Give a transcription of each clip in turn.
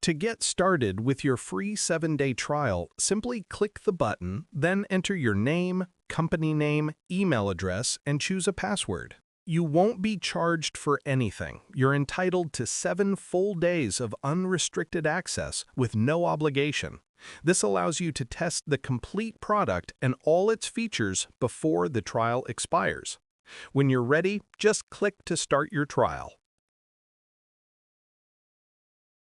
To get started with your free 7-day trial, simply click the button, then enter your name, company name, email address, and choose a password. You won't be charged for anything. You're entitled to 7 full days of unrestricted access with no obligation. This allows you to test the complete product and all its features before the trial expires. When you're ready, just click to start your trial.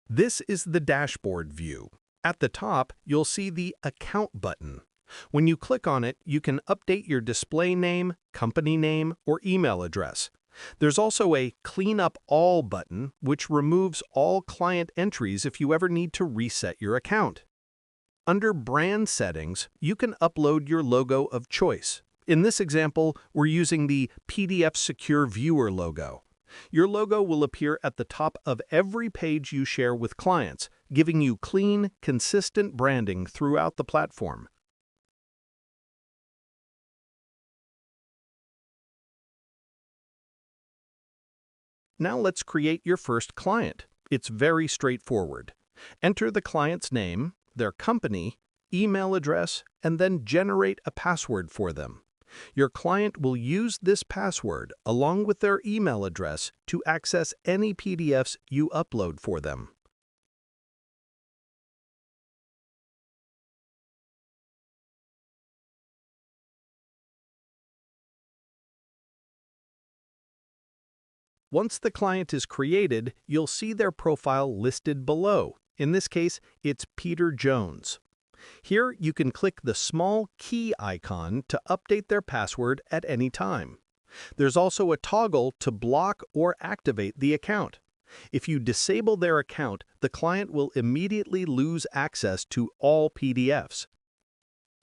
This is the dashboard view. At the top, you'll see the Account button. When you click on it, you can update your display name, company name, or email address. There's also a Clean Up All button, which removes all client entries if you ever need to reset your account. Under Brand Settings, you can upload your logo of choice. In this example, we're using the PDF Secure Viewer logo. Your logo will appear at the top of every page you share with clients, giving you clean, consistent branding throughout the platform. Now let's create your first client. It's very straightforward. Enter the client's name, their company, email address, and then generate a password for them. Your client will use this password along with their email address to access any PDFs you upload for them. Once the client is created, you'll see their profile listed below. In this case, it's Peter Jones. Here, you can click the small key icon to update their password at any time. There's also a toggle to block or activate the account. If you disable their account, the client will immediately lose access to all PDFs.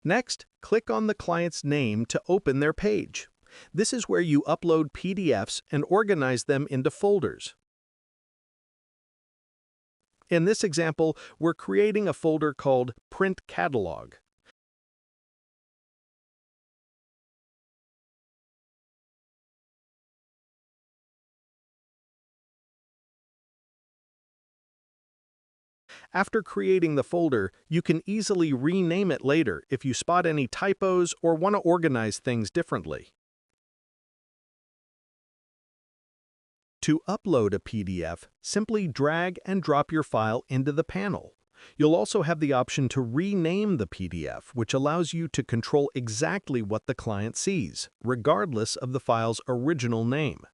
Next, click on the client's name to open their page. This is where you upload PDFs and organize them into folders. In this example, we're creating a folder called Print Catalog. After creating the folder, you can easily rename it later if you spot any typos or want to organize things differently. To upload a PDF, simply drag and drop your file into the panel. You'll also have the option to rename the PDF, which allows you to control exactly what the client sees, regardless of the file's original name.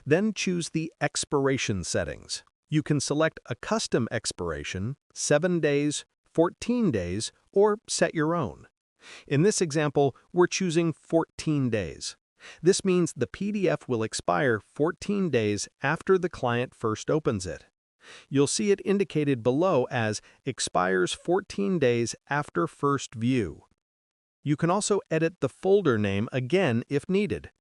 Then choose the expiration settings. You can select a custom expiration, 7 days, 14 days, or set your own. In this example, we're choosing 14 days. This means the PDF will expire 14 days after the client first opens it. You'll see it indicated below as expires 14 days after first view. You can also edit the folder name again if needed.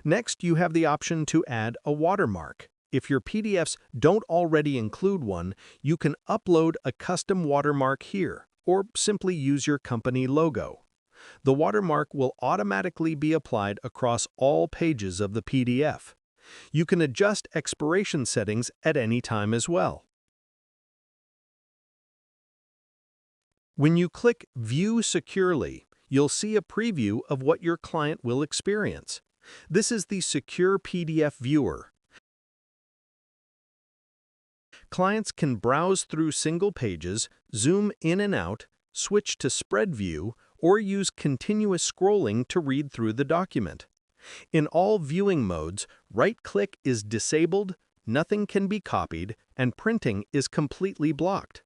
Next, you have the option to add a watermark. If your PDFs don't already include one, you can upload a custom watermark here, or simply use your company logo. The watermark will automatically be applied across all pages of the PDF. You can adjust expiration settings at any time as well. When you click View Securely, you'll see a preview of what your client will experience. This is the Secure PDF Viewer. Clients can browse through single pages, zoom in and out, switch to spread view, or use continuous scrolling to read through the document. In all viewing modes, right-click is disabled, nothing can be copied, and printing is completely blocked.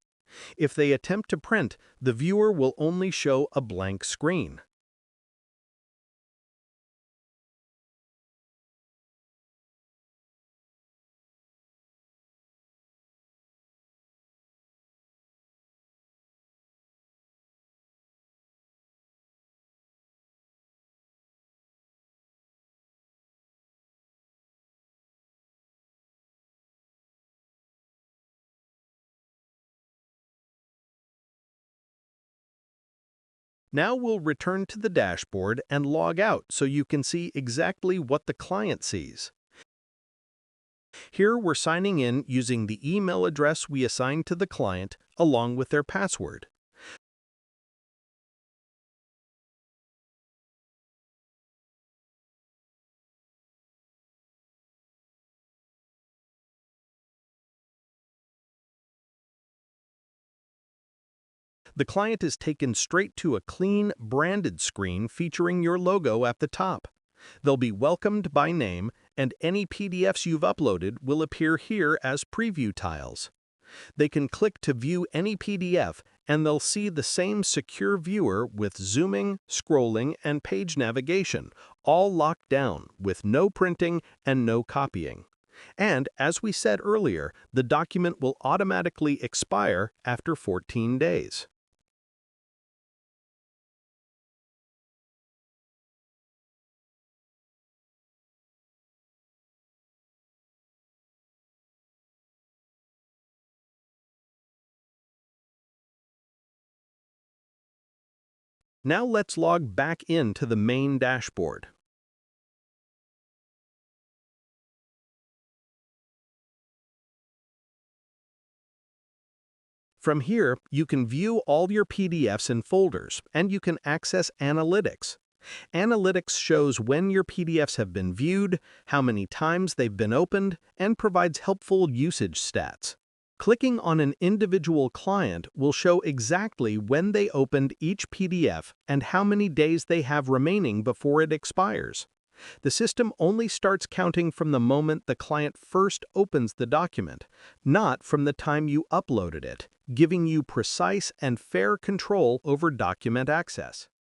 If they attempt to print, the viewer will only show a blank screen. Now we'll return to the dashboard and log out so you can see exactly what the client sees. Here we're signing in using the email address we assigned to the client along with their password. The client is taken straight to a clean, branded screen featuring your logo at the top. They'll be welcomed by name, and any PDFs you've uploaded will appear here as preview tiles. They can click to view any PDF, and they'll see the same secure viewer with zooming, scrolling, and page navigation, all locked down with no printing and no copying. And, as we said earlier, the document will automatically expire after 14 days. Now let's log back into the main dashboard. From here, you can view all your PDFs in folders, and you can access Analytics. Analytics shows when your PDFs have been viewed, how many times they've been opened, and provides helpful usage stats. Clicking on an individual client will show exactly when they opened each PDF and how many days they have remaining before it expires. The system only starts counting from the moment the client first opens the document, not from the time you uploaded it, giving you precise and fair control over document access.